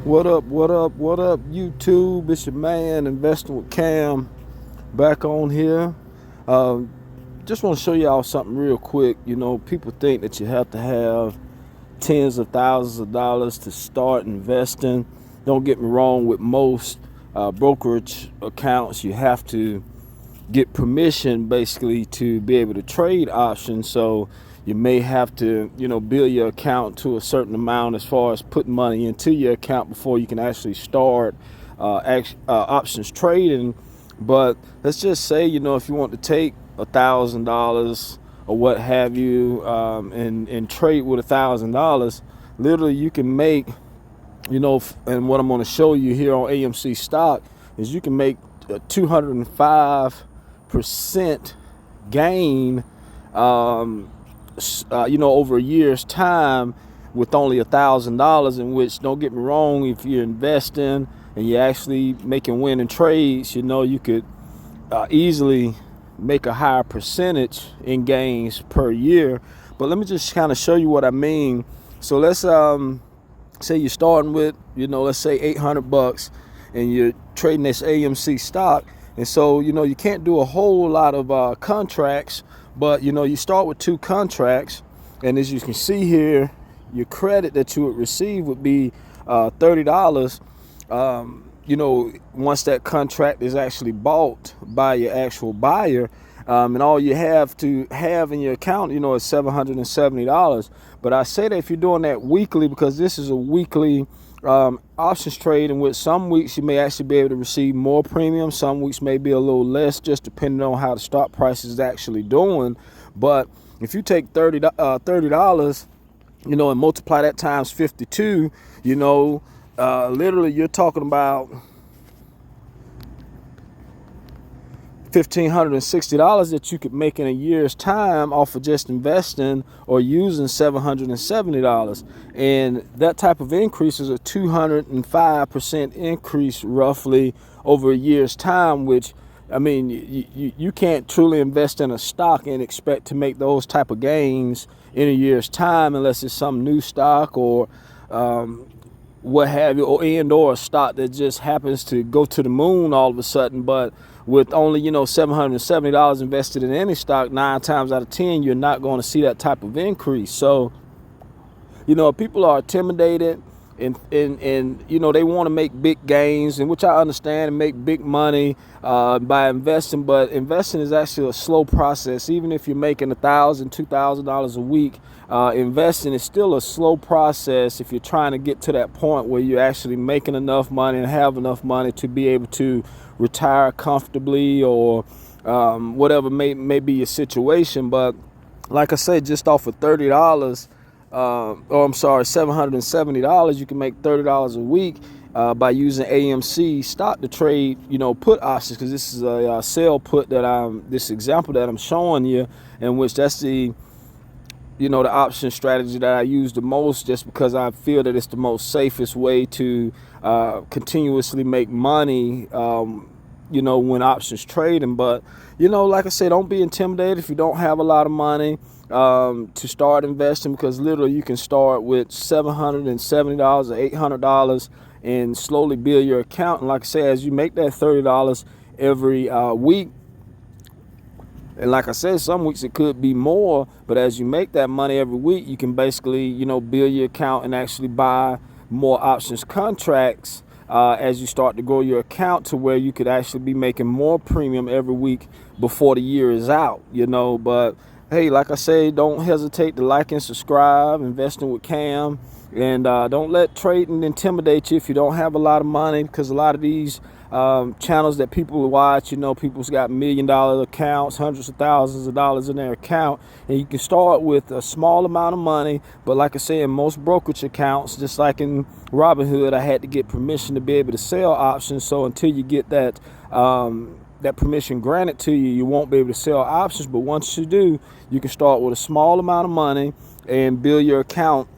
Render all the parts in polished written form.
What up, YouTube? It's your man, Investing with Cam, back on here. Just want to show y'all something real quick. You know, people think that you have to have tens of thousands of dollars to start investing. Don't get me wrong, with most brokerage accounts, you have to get permission basically to be able to trade options. So you may have to, build your account to a certain amount as far as putting money into your account before you can actually start options trading. But let's just say, if you want to take $1,000 or what have you, and trade with $1,000, literally you can make, and what I'm going to show you here on AMC stock is you can make a 205% gain, over a year's time with only $1,000. In which, don't get me wrong, if you're investing and you're actually making winning trades, you could easily make a higher percentage in gains per year. But let me just kind of show you what I mean. So let's say you're starting with, let's say $800 and you're trading this AMC stock. And so, you can't do a whole lot of contracts, but, you start with 2 contracts. And as you can see here, your credit that you would receive would be $30. Once that contract is actually bought by your actual buyer, and all you have to have in your account, is $770. But I say that if you're doing that weekly, because this is a weekly options trade, in which some weeks you may actually be able to receive more premium, some weeks may be a little less, just depending on how the stock price is actually doing. But if you take $30, and multiply that times 52, literally you're talking about $1,560 that you could make in a year's time off of just investing or using $770. And that type of increase is a 205% increase roughly over a year's time, which, I mean, you can't truly invest in a stock and expect to make those type of gains in a year's time unless it's some new stock or what have you, or a stock that just happens to go to the moon all of a sudden. But with only, $770 invested in any stock, 9 times out of 10, you're not going to see that type of increase. So, people are intimidated and they want to make big gains, and which I understand, and make big money by investing. But investing is actually a slow process. Even if you're making $1,000, $2,000 a week, investing is still a slow process if you're trying to get to that point where you're actually making enough money and have enough money to be able to retire comfortably, or whatever may be your situation. But like I said, just off of $30, $770, you can make $30 a week by using AMC stock to trade, put options, because this is a sell put that this example that I'm showing you, in which that's the option strategy that I use the most, just because I feel that it's the most safest way to continuously make money, when options trading. But, like I said, don't be intimidated if you don't have a lot of money to start investing, because literally you can start with $770 or $800 and slowly build your account. And like I said, as you make that $30 every week, and like I said, some weeks it could be more, but as you make that money every week, you can basically, build your account and actually buy more options contracts as you start to grow your account to where you could actually be making more premium every week before the year is out, But hey, like I say, don't hesitate to like and subscribe, Investing with Cam. And don't let trading intimidate you if you don't have a lot of money, because a lot of these channels that people watch, people's got $1 million accounts, hundreds of thousands of dollars in their account, and you can start with a small amount of money. But like I say, in most brokerage accounts, just like in Robinhood, I had to get permission to be able to sell options. So until you get that permission granted to you, you won't be able to sell options. But once you do, you can start with a small amount of money and build your account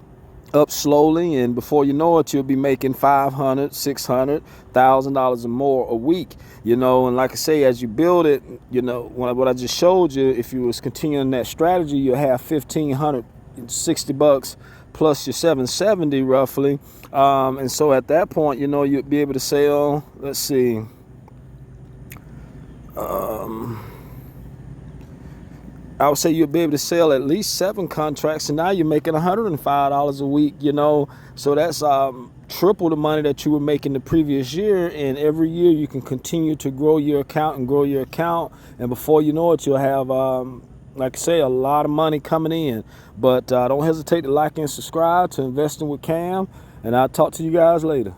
up slowly, and before you know it, you'll be making $500, $600, $1,000 or more a week. And like I say, as you build it, what I just showed you, if you was continuing that strategy, you'll have $1,560 plus your 770 roughly. And so at that point, you know, you'd be able to sell, let's see, I would say you'll be able to sell at least 7 contracts, and now you're making $105 a week, you know. So that's triple the money that you were making the previous year, and every year you can continue to grow your account and grow your account, and before you know it, you'll have, like I say, a lot of money coming in. But don't hesitate to like and subscribe to Investing with Cam, and I'll talk to you guys later.